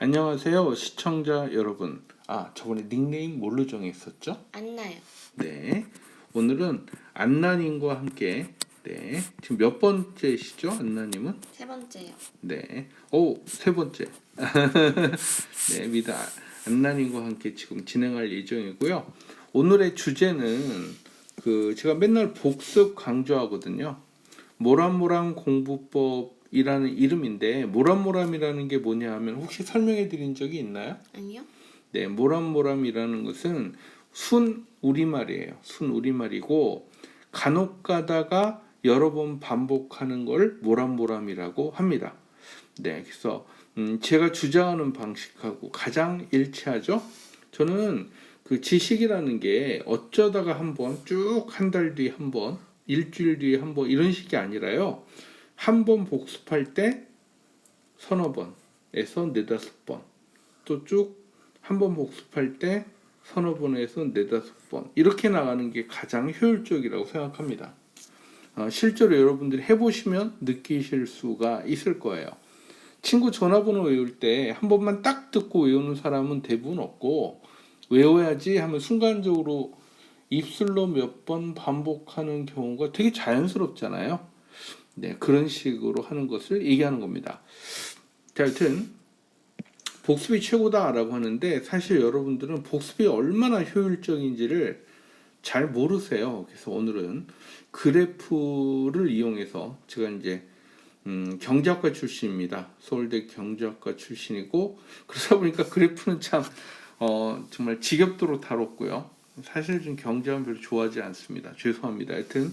안녕하세요, 시청자 여러분. 저번에 닉네임 뭘로 정했었죠? 안나요. 네. 오늘은 안나님과 함께, 지금 몇 번째시죠, 안나님은? 세 번째요. 네. 세 번째. 네, 안나님과 함께 지금 진행할 예정이고요. 오늘의 주제는 제가 맨날 복습 강조하거든요. 모란모란 공부법이라는 이름인데, 모란모란이라는 게 뭐냐 하면 혹시 설명해 드린 적이 있나요? 아니요? 네, 모란모란이라는 것은 순 우리말이에요. 순 우리말이고 간혹 가다가 여러 번 반복하는 걸 모란모란이라고 합니다. 네, 그래서 제가 주장하는 방식하고 가장 일치하죠. 저는 그 지식이라는 게 어쩌다가 한번 쭉 한 달 뒤에 한 번, 일주일 뒤에 한 번 이런 식이 아니라요. 한 번 복습할 때 서너 번에서 네다섯 번, 또 쭉 한 번 복습할 때 서너 번에서 네다섯 번 이렇게 나가는 게 가장 효율적이라고 생각합니다. 실제로 여러분들이 해보시면 느끼실 수가 있을 거예요. 친구 전화번호 외울 때 한 번만 딱 듣고 외우는 사람은 대부분 없고, 외워야지 하면 순간적으로 입술로 몇 번 반복하는 경우가 되게 자연스럽잖아요. 네, 그런 식으로 하는 것을 얘기하는 겁니다. 자, 하여튼 복습이 최고다라고 하는데 사실 여러분들은 복습이 얼마나 효율적인지를 잘 모르세요. 그래서 오늘은 그래프를 이용해서, 제가 이제 경제학과 출신입니다. 서울대 경제학과 출신이고, 그러다 보니까 그래프는 참 정말 지겹도록 다뤘고요. 사실 좀 경제학은 별로 좋아하지 않습니다. 죄송합니다. 하여튼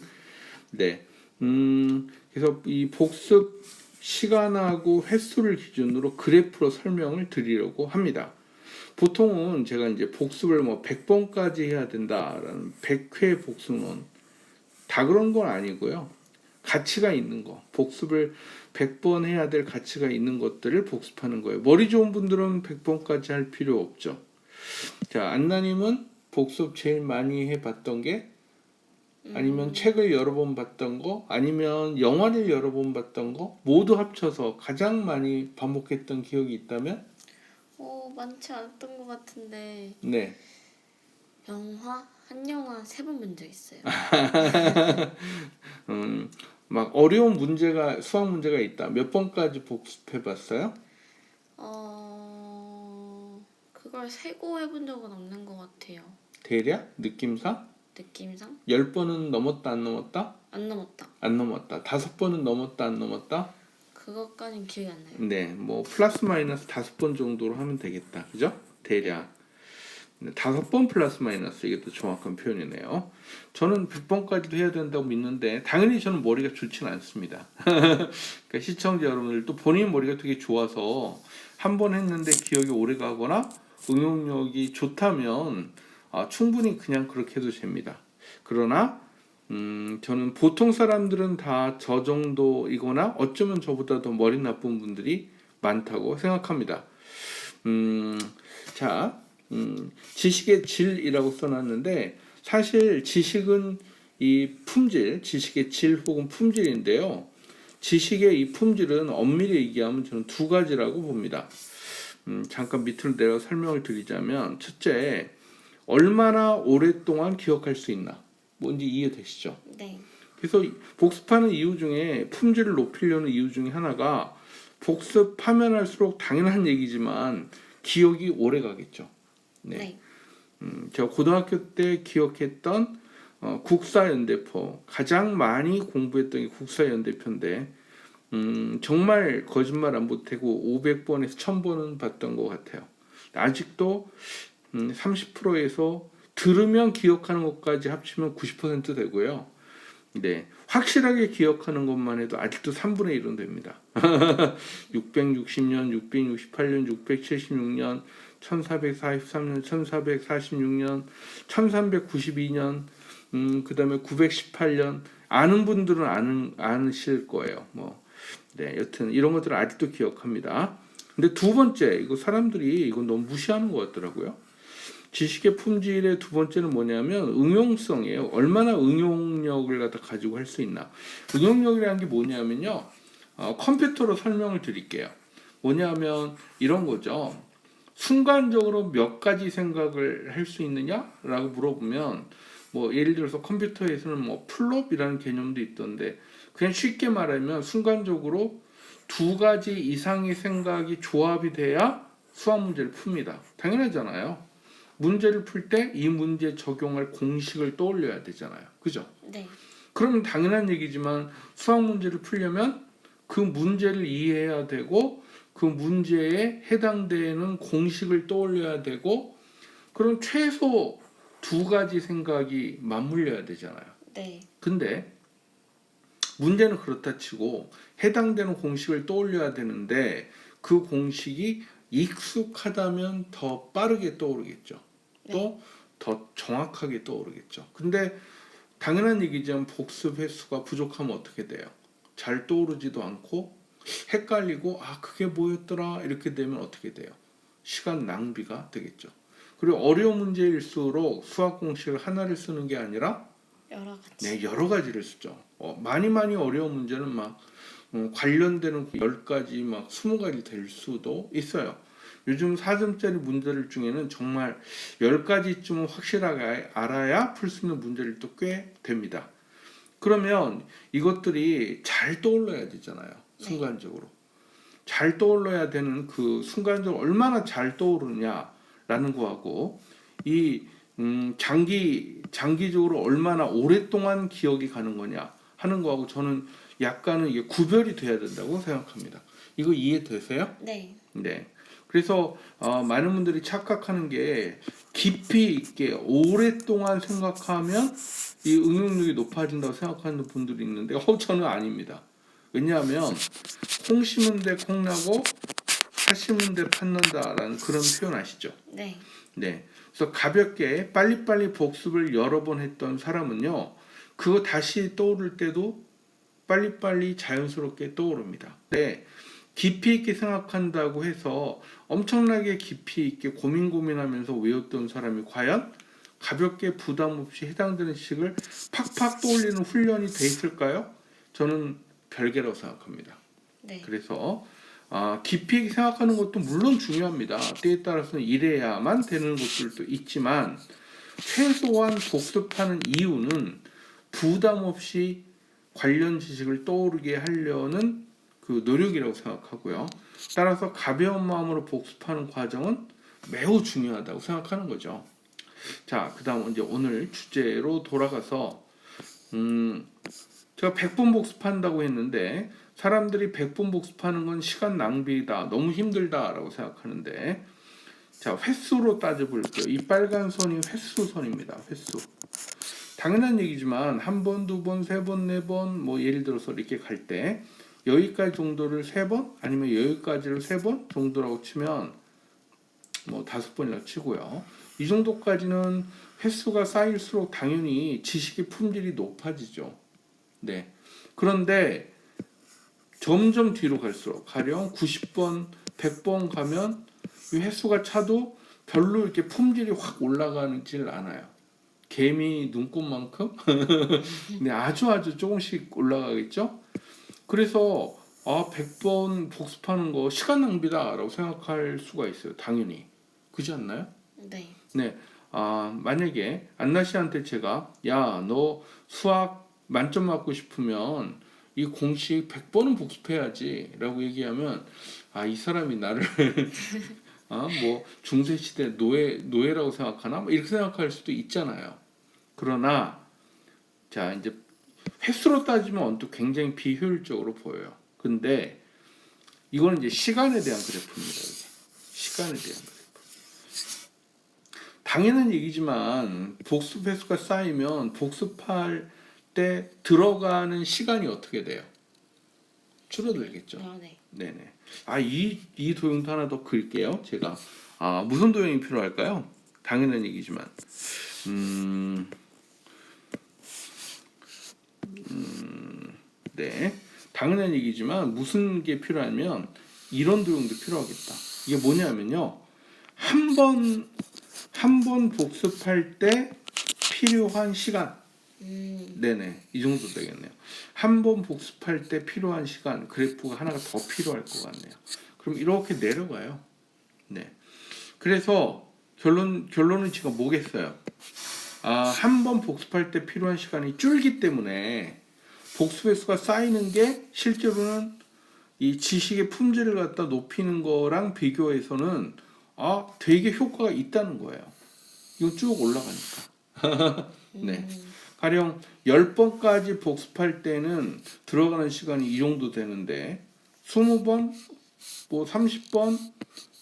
네. 그래서 이 복습 시간하고 횟수를 기준으로 그래프로 설명을 드리려고 합니다. 보통은 제가 이제 복습을 100번까지 해야 된다라는 100회 복습론, 다 그런 건 아니고요. 가치가 있는 거, 복습을 100번 해야 될 가치가 있는 것들을 복습하는 거예요. 머리 좋은 분들은 100번까지 할 필요 없죠. 자, 안나님은 복습 제일 많이 해봤던 게, 아니면 책을 여러 번 봤던 거, 아니면 영화를 여러 번 봤던 거, 모두 합쳐서 가장 많이 반복했던 기억이 있다면? 많지 않았던 것 같은데 네. 한 영화 세 번 본 적 있어요. 막 어려운 문제가, 수학 문제가 있다. 몇 번까지 복습해 봤어요? 그걸 세고 해본 적은 없는 것 같아요. 대략? 느낌상? 느낌상? 10번은 넘었다, 안 넘었다? 안 넘었다. 안 넘었다. 5번은 넘었다, 안 넘었다? 그것까진 기억이 안 나요. 네, 플러스 마이너스 5번 정도로 하면 되겠다. 그죠? 대략. 5번 플러스 마이너스, 이게 또 정확한 표현이네요. 저는 100번까지도 해야 된다고 믿는데, 당연히 저는 머리가 좋지는 않습니다. 그러니까 시청자 여러분들도 본인 머리가 되게 좋아서 한 번 했는데 기억이 오래 가거나 응용력이 좋다면 충분히 그냥 그렇게 해도 됩니다. 그러나 저는 보통 사람들은 다 저 정도이거나 어쩌면 저보다 더 머리 나쁜 분들이 많다고 생각합니다. 자, 지식의 질이라고 써놨는데, 사실 지식은 이 품질, 지식의 질 혹은 품질인데요. 지식의 이 품질은 엄밀히 얘기하면 저는 두 가지라고 봅니다. 잠깐 밑으로 내려 설명을 드리자면, 첫째, 얼마나 오랫동안 기억할 수 있나. 뭔지 이해되시죠? 네. 그래서 복습하는 이유 중에, 품질을 높이려는 이유 중에 하나가, 복습하면 할수록 당연한 얘기지만 기억이 오래 가겠죠. 네. 제가 고등학교 때 기억했던 국사연대표, 가장 많이 공부했던 게 국사연대표인데, 정말 거짓말 안 보태고 500번에서 1000번은 봤던 것 같아요. 아직도 30%에서 들으면 기억하는 것까지 합치면 90% 되고요. 네, 확실하게 기억하는 것만 해도 아직도 3분의 1은 됩니다. 660년, 668년, 676년, 1443년, 1446년, 1392년, 그 다음에 918년, 아는 분들은 아실 거예요. 네, 여튼 이런 것들을 아직도 기억합니다. 근데 두 번째, 이거 사람들이 이거 너무 무시하는 것 같더라고요. 지식의 품질의 두 번째는 뭐냐면 응용성이에요. 얼마나 응용력을 가지고 할 수 있나. 응용력이라는 게 뭐냐면요. 컴퓨터로 설명을 드릴게요. 뭐냐면 이런 거죠. 순간적으로 몇 가지 생각을 할 수 있느냐라고 물어보면 뭐 예를 들어서 컴퓨터에서는 뭐 플롭이라는 개념도 있던데 그냥 쉽게 말하면 순간적으로 두 가지 이상의 생각이 조합이 돼야 수학 문제를 풉니다. 당연하잖아요. 문제를 풀 때 이 문제에 적용할 공식을 떠올려야 되잖아요. 그죠? 네. 그러면 당연한 얘기지만 수학 문제를 풀려면 그 문제를 이해해야 되고 그 문제에 해당되는 공식을 떠올려야 되고 그럼 최소 두 가지 생각이 맞물려야 되잖아요. 네. 근데 문제는 그렇다 치고 해당되는 공식을 떠올려야 되는데 그 공식이 익숙하다면 더 빠르게 떠오르겠죠. 네. 또 더 정확하게 떠오르겠죠. 근데 당연한 얘기지만 복습 횟수가 부족하면 어떻게 돼요? 잘 떠오르지도 않고 헷갈리고 아 그게 뭐였더라 이렇게 되면 어떻게 돼요? 시간 낭비가 되겠죠. 그리고 어려운 문제일수록 수학 공식을 하나를 쓰는 게 아니라 여러 가지. 네, 여러 가지를 쓰죠. 많이 어려운 문제는 막 관련되는 10가지 막 20가지 될 수도 있어요. 요즘 4점짜리 문제들 중에는 정말 10가지쯤은 확실하게 알아야 풀 수 있는 문제를 또 꽤 됩니다. 그러면 이것들이 잘 떠올라야 되잖아요. 순간적으로. 잘 떠올라야 되는 그 순간적으로 얼마나 잘 떠오르냐라는 거하고 이 장기적으로 얼마나 오랫동안 기억이 가는 거냐 하는 거하고 저는 약간은 이게 구별이 돼야 된다고 생각합니다. 이거 이해되세요? 네. 네. 그래서 많은 분들이 착각하는 게 깊이 있게 오랫동안 생각하면 이 응용력이 높아진다고 생각하는 분들이 있는데 저는 아닙니다. 왜냐하면 콩 심은 데 콩나고 팥 심은 데 팥난다라는 그런 표현 아시죠? 네. 네. 그래서 가볍게 빨리빨리 복습을 여러 번 했던 사람은요. 그거 다시 떠오를 때도 빨리빨리 자연스럽게 떠오릅니다. 네. 깊이 있게 생각한다고 해서 엄청나게 깊이 있게 고민하면서 외웠던 사람이 과연 가볍게 부담 없이 해당되는 식을 팍팍 떠올리는 훈련이 돼 있을까요? 저는 별개라고 생각합니다. 네. 그래서 깊이 있게 생각하는 것도 물론 중요합니다. 때에 따라서는 이래야만 되는 것들도 있지만 최소한 복습하는 이유는 부담 없이 관련 지식을 떠오르게 하려는 그 노력이라고 생각하고요. 따라서 가벼운 마음으로 복습하는 과정은 매우 중요하다고 생각하는 거죠. 자, 그다음 이제 오늘 주제로 돌아가서 제가 100번 복습한다고 했는데 사람들이 100번 복습하는 건 시간 낭비다, 너무 힘들다라고 생각하는데 자, 횟수로 따져볼게요. 이 빨간 선이 횟수선입니다. 횟수. 당연한 얘기지만 한 번, 두 번, 세 번, 네 번, 뭐 예를 들어서 이렇게 갈 때 여기까지 정도를 세 번, 아니면 여기까지를 세 번 정도라고 치면 뭐 5번이라고 치고요. 이 정도까지는 횟수가 쌓일수록 당연히 지식의 품질이 높아지죠. 네. 그런데 점점 뒤로 갈수록 가령 90번, 100번 가면 이 횟수가 차도 별로 이렇게 품질이 확 올라가지를 않아요. 개미 눈곱만큼 근데 아주 조금씩 올라가겠죠. 그래서 100번 복습하는 거 시간 낭비다라고 생각할 수가 있어요. 당연히 그렇지 않나요? 네. 네. 만약에 안나 씨한테 제가 야, 너 수학 만점 맞고 싶으면 이 공식 100번은 복습해야지라고 얘기하면 이 사람이 나를 뭐 중세 시대 노예라고 생각하나? 뭐 이렇게 생각할 수도 있잖아요. 그러나 자, 이제 횟수로 따지면 언뜻 굉장히 비효율적으로 보여요. 근데 이거는 이제 시간에 대한 그래프입니다. 이게. 시간에 대한 그래프. 당연한 얘기지만 복습 횟수가 쌓이면 복습할 때 들어가는 시간이 어떻게 돼요? 줄어들겠죠. 네. 네네. 이 도형도 하나 더 그릴게요. 제가 무슨 도형이 필요할까요? 당연한 얘기지만 네. 당연한 얘기지만 무슨 게 필요하면 이런 도형도 필요하겠다. 이게 뭐냐면요. 한 번 복습할 때 필요한 시간. 네네. 이 정도 되겠네요. 한 번 복습할 때 필요한 시간 그래프가 하나가 더 필요할 것 같네요. 그럼 이렇게 내려가요. 네. 그래서 결론은 지금 뭐겠어요? 한 번 복습할 때 필요한 시간이 줄기 때문에 복습 횟수가 쌓이는 게 실제로는 이 지식의 품질을 갖다 높이는 거랑 비교해서는 되게 효과가 있다는 거예요. 이거 쭉 올라가니까. 네. 가령 10번까지 복습할 때는 들어가는 시간이 이 정도 되는데 20번, 뭐 30번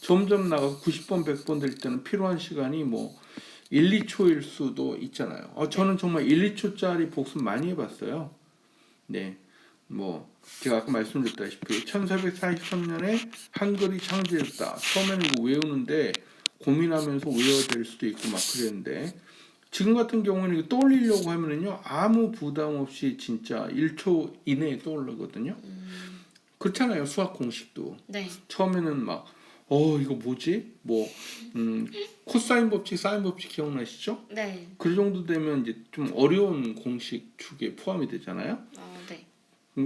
점점 나가서 90번, 100번 될 때는 필요한 시간이 뭐 1, 2초일 수도 있잖아요. 저는 정말 1, 2초짜리 복습 많이 해봤어요. 네. 뭐 제가 아까 말씀드렸다시피 1443년에 한글이 창제됐다. 처음에는 이거 외우는데 고민하면서 외워야 될 수도 있고 막 그랬는데 지금 같은 경우는 이거 떠올리려고 하면은요 아무 부담 없이 진짜 1초 이내에 떠올르거든요. 그렇잖아요. 수학 공식도 네. 처음에는 막 이거 뭐지? 뭐 코사인 법칙, 사인 법칙 기억나시죠? 네. 그 정도 되면 이제 좀 어려운 공식 축에 포함이 되잖아요. 네.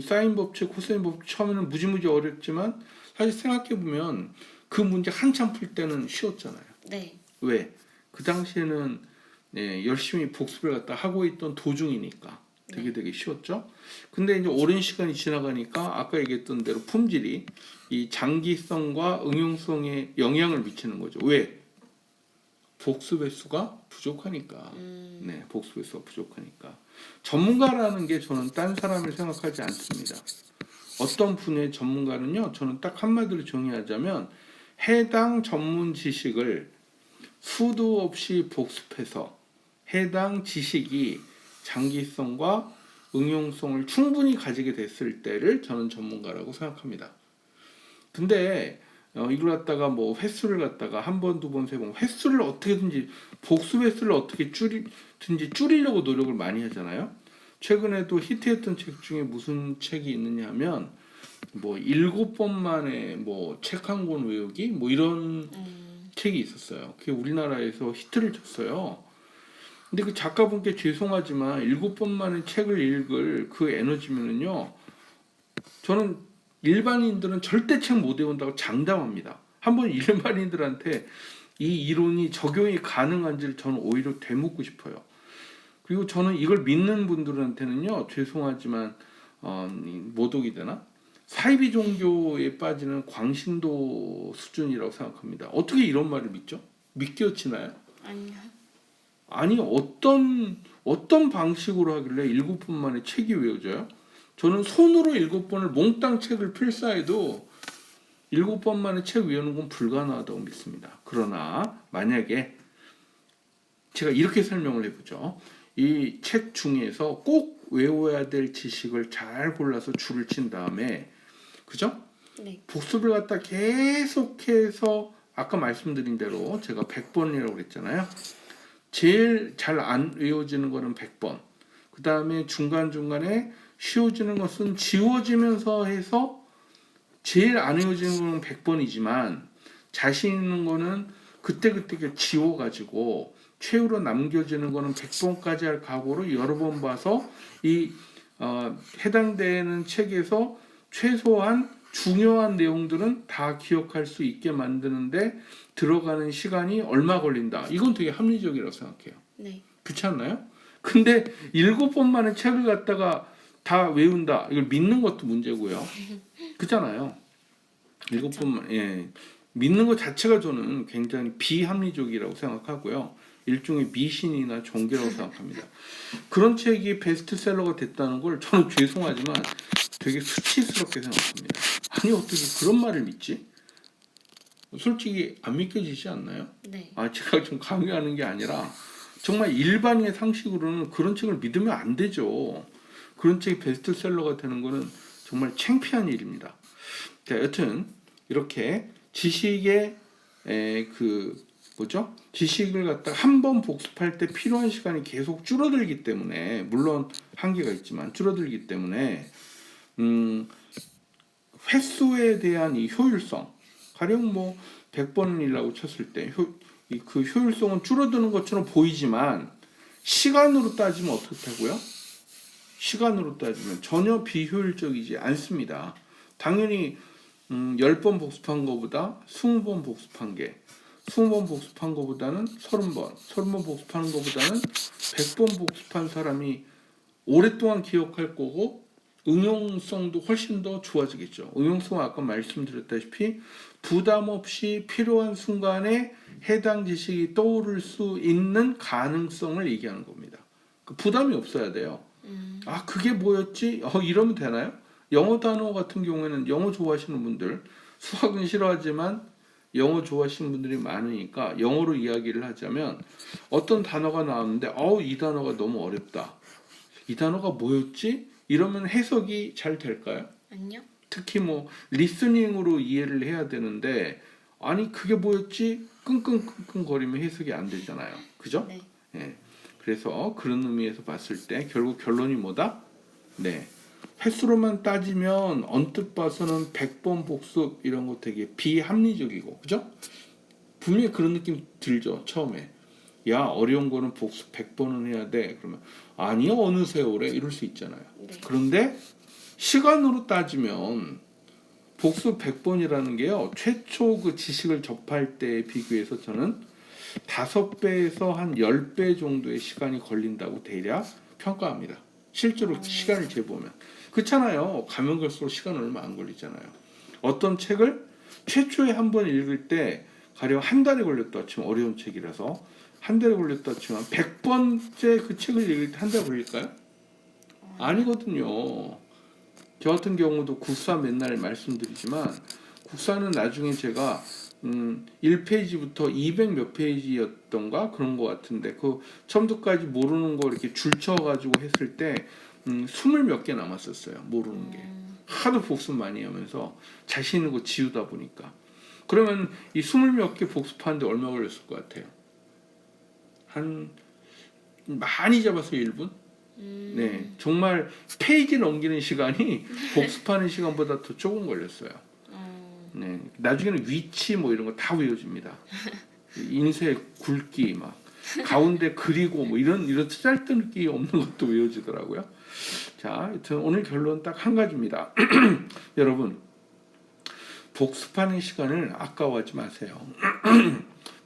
사인 법칙, 코사인 법칙 처음에는 무지무지 어렵지만 사실 생각해 보면 그 문제 한참 풀 때는 쉬웠잖아요. 네. 왜? 그 당시에는 열심히 복습을 갖다 하고 있던 도중이니까 되게 쉬웠죠. 근데 이제 오랜 시간이 지나가니까 아까 얘기했던 대로 품질이 이 장기성과 응용성에 영향을 미치는 거죠. 왜? 복습 횟수가 부족하니까. 네, 복습 횟수가 부족하니까. 전문가라는 게 저는 딴 사람을 생각하지 않습니다. 어떤 분야의 전문가는요, 저는 딱 한마디로 정의하자면 해당 전문 지식을 수도 없이 복습해서 해당 지식이 장기성과 응용성을 충분히 가지게 됐을 때를 저는 전문가라고 생각합니다. 근데 이걸 갖다가 뭐 횟수를 갖다가 한 번, 두 번, 세 번 횟수를 어떻게든지 복습 횟수를 어떻게 줄이려고 노력을 많이 하잖아요. 최근에도 히트했던 책 중에 무슨 책이 있느냐 하면 뭐 7번 만에 뭐 책 한 권 외우기 뭐 이런 책이 있었어요. 그게 우리나라에서 히트를 쳤어요. 근데 그 작가분께 죄송하지만 7번 만에 책을 읽을 그 에너지면은요. 저는 일반인들은 절대 책 못 외운다고 장담합니다. 한번 일반인들한테 이 이론이 적용이 가능한지를 저는 오히려 되묻고 싶어요. 그리고 저는 이걸 믿는 분들한테는요. 죄송하지만 모독이 되나? 사이비 종교에 빠지는 광신도 수준이라고 생각합니다. 어떻게 이런 말을 믿죠? 믿겨지나요? 아니요. 아니 어떤 방식으로 하길래 7번 만에 책이 외워져요? 저는 손으로 7번을 몽땅 책을 필사해도 7번 만에 책 외우는 건 불가능하다고 믿습니다. 그러나 만약에 제가 이렇게 설명을 해보죠. 이 책 중에서 꼭 외워야 될 지식을 잘 골라서 줄을 친 다음에 그죠? 네. 복습을 갖다 계속해서 아까 말씀드린 대로 제가 100번이라고 그랬잖아요. 제일 잘 안 외워지는 거는 100번. 그 다음에 중간중간에 쉬워지는 것은 지워지면서 해서 제일 안 외워지는 거는 100번이지만 자신 있는 거는 그때그때 지워가지고 최후로 남겨지는 거는 100번까지 할 각오로 여러 번 봐서 이 해당되는 책에서 최소한 중요한 내용들은 다 기억할 수 있게 만드는데 들어가는 시간이 얼마 걸린다. 이건 되게 합리적이라고 생각해요. 네. 그렇지 않나요? 근데 7번 만에 책을 갖다가 다 외운다. 이걸 믿는 것도 문제고요. 그렇잖아요. 7번만 믿는 것 자체가 저는 굉장히 비합리적이라고 생각하고요. 일종의 미신이나 종교라고 생각합니다. 그런 책이 베스트셀러가 됐다는 걸 저는 죄송하지만 되게 수치스럽게 생각합니다. 아니 어떻게 그런 말을 믿지? 솔직히 안 믿겨지지 않나요? 네. 제가 좀 강요하는 게 아니라 정말 일반인의 상식으로는 그런 책을 믿으면 안 되죠. 그런 책이 베스트셀러가 되는 거는 정말 창피한 일입니다. 자, 여튼 이렇게 지식의 지식을 갖다 한 번 복습할 때 필요한 시간이 계속 줄어들기 때문에 물론 한계가 있지만 줄어들기 때문에 횟수에 대한 이 효율성 가령 뭐 100번이라고 쳤을 때 그 효율성은 줄어드는 것처럼 보이지만 시간으로 따지면 어떻다고요? 시간으로 따지면 전혀 비효율적이지 않습니다. 당연히 10번 복습한 거보다 20번 복습한 게 20번 복습한 거보다는 30번, 30번 복습하는 거보다는 100번 복습한 사람이 오랫동안 기억할 거고 응용성도 훨씬 더 좋아지겠죠. 응용성은 아까 말씀드렸다시피 부담 없이 필요한 순간에 해당 지식이 떠오를 수 있는 가능성을 얘기하는 겁니다. 그 부담이 없어야 돼요. 아, 그게 뭐였지? 이러면 되나요? 영어 단어 같은 경우에는 영어 좋아하시는 분들, 수학은 싫어하지만 영어 좋아하시는 분들이 많으니까 영어로 이야기를 하자면 어떤 단어가 나왔는데 이 단어가 너무 어렵다. 이 단어가 뭐였지? 이러면 해석이 잘 될까요? 아니요. 특히 뭐 리스닝으로 이해를 해야 되는데 아니 그게 뭐였지? 끙끙끙끙거리면 해석이 안 되잖아요. 그죠? 네. 예. 그래서 그런 의미에서 봤을 때 결국 결론이 뭐다? 네. 횟수로만 따지면 언뜻 봐서는 100번 복습 이런 거 되게 비합리적이고 그죠? 분명히 그런 느낌 들죠. 처음에. 야, 어려운 거는 복습 100번은 해야 돼. 그러면 아니요, 어느 세월에 이럴 수 있잖아요. 네. 그런데 시간으로 따지면 복습 100번이라는 게요. 최초 그 지식을 접할 때에 비교해서 저는 5배에서 한 10배 정도의 시간이 걸린다고 대략 평가합니다. 실제로 시간을 재보면. 그렇잖아요. 가면 갈수록 시간 얼마 안 걸리잖아요. 어떤 책을 최초에 한 번 읽을 때 가령 한 달이 걸렸다 치면 어려운 책이라서 한 달이 걸렸다 치면 100번째 그 책을 읽을 때 한 달 걸릴까요? 아니거든요. 저 같은 경우도 국사 맨날 말씀드리지만 국사는 나중에 제가 1페이지부터 200 몇 페이지였던가 그런 것 같은데 그 처음부터까지 모르는 거 이렇게 줄쳐가지고 했을 때 20 몇 개 남았었어요. 모르는 게. 하도 복습 많이 하면서 자신 있는 거 지우다 보니까. 그러면 이 20 몇 개 복습하는데 얼마 걸렸을 것 같아요? 한 많이 잡아서 1분? 네, 정말 페이지 넘기는 시간이 복습하는 시간보다 더 조금 걸렸어요. 네, 나중에는 위치 뭐 이런 거 다 외워집니다. 인쇄 굵기 막 가운데 그리고 뭐 이런 쓰잘데기 없는 것도 외워지더라고요. 자, 하여튼 오늘 결론 딱 한 가지입니다. 여러분, 복습하는 시간을 아까워하지 마세요.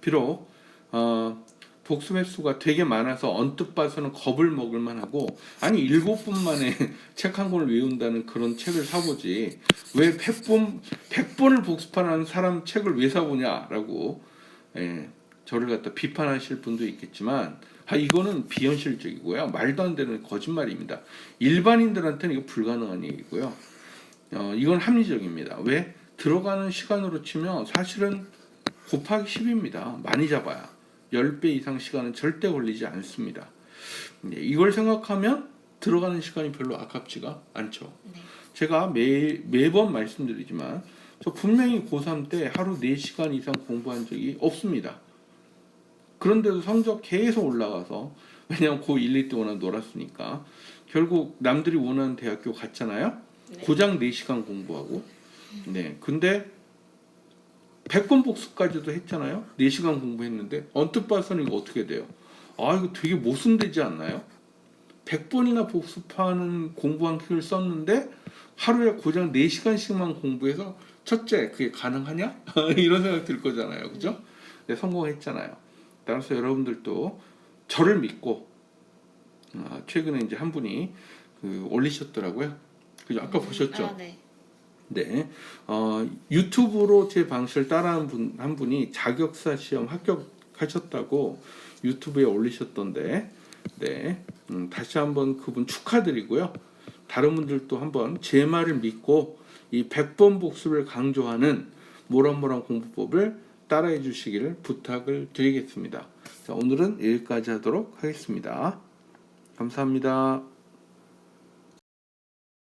비록 복습 횟수가 되게 많아서 언뜻 봐서는 겁을 먹을 만하고 아니 7분 만에 책 한 권을 외운다는 그런 책을 사보지 왜 100번을 복습하는 사람 책을 왜 사보냐라고 저를 갖다 비판하실 분도 있겠지만 이거는 비현실적이고요. 말도 안 되는 거짓말입니다. 일반인들한테는 이거 불가능한 얘기고요. 이건 합리적입니다. 왜? 들어가는 시간으로 치면 사실은 곱하기 10입니다. 많이 잡아야. 10배 이상 시간은 절대 걸리지 않습니다. 이걸 생각하면 들어가는 시간이 별로 아깝지가 않죠. 네. 제가 매번 말씀드리지만 저 분명히 고3 때 하루 4시간 이상 공부한 적이 없습니다. 그런데도 성적 계속 올라가서 왜냐하면 고1, 2 때 워낙 놀았으니까 결국 남들이 원하는 대학교 갔잖아요. 네. 고작 4시간 공부하고 네, 근데 100번 복습까지도 했잖아요. 4시간 공부했는데 언뜻 봐서는 이거 어떻게 돼요? 이거 되게 모순되지 않나요? 100번이나 복습하는 공부한 글 썼는데 하루에 고작 4시간씩만 공부해서 첫째 그게 가능하냐? 이런 생각 들 거잖아요. 그죠? 네, 성공했잖아요. 따라서 여러분들도 저를 믿고 최근에 이제 한 분이 올리셨더라고요. 그죠? 아까 보셨죠? 네. 네, 유튜브로 제 방식을 따라한 한 분이 자격사 시험 합격하셨다고 유튜브에 올리셨던데, 네, 다시 한번 그분 축하드리고요. 다른 분들도 한번 제 말을 믿고 이 100번 복습을 강조하는 모란모란 공부법을 따라해 주시기를 부탁을 드리겠습니다. 자, 오늘은 여기까지 하도록 하겠습니다. 감사합니다.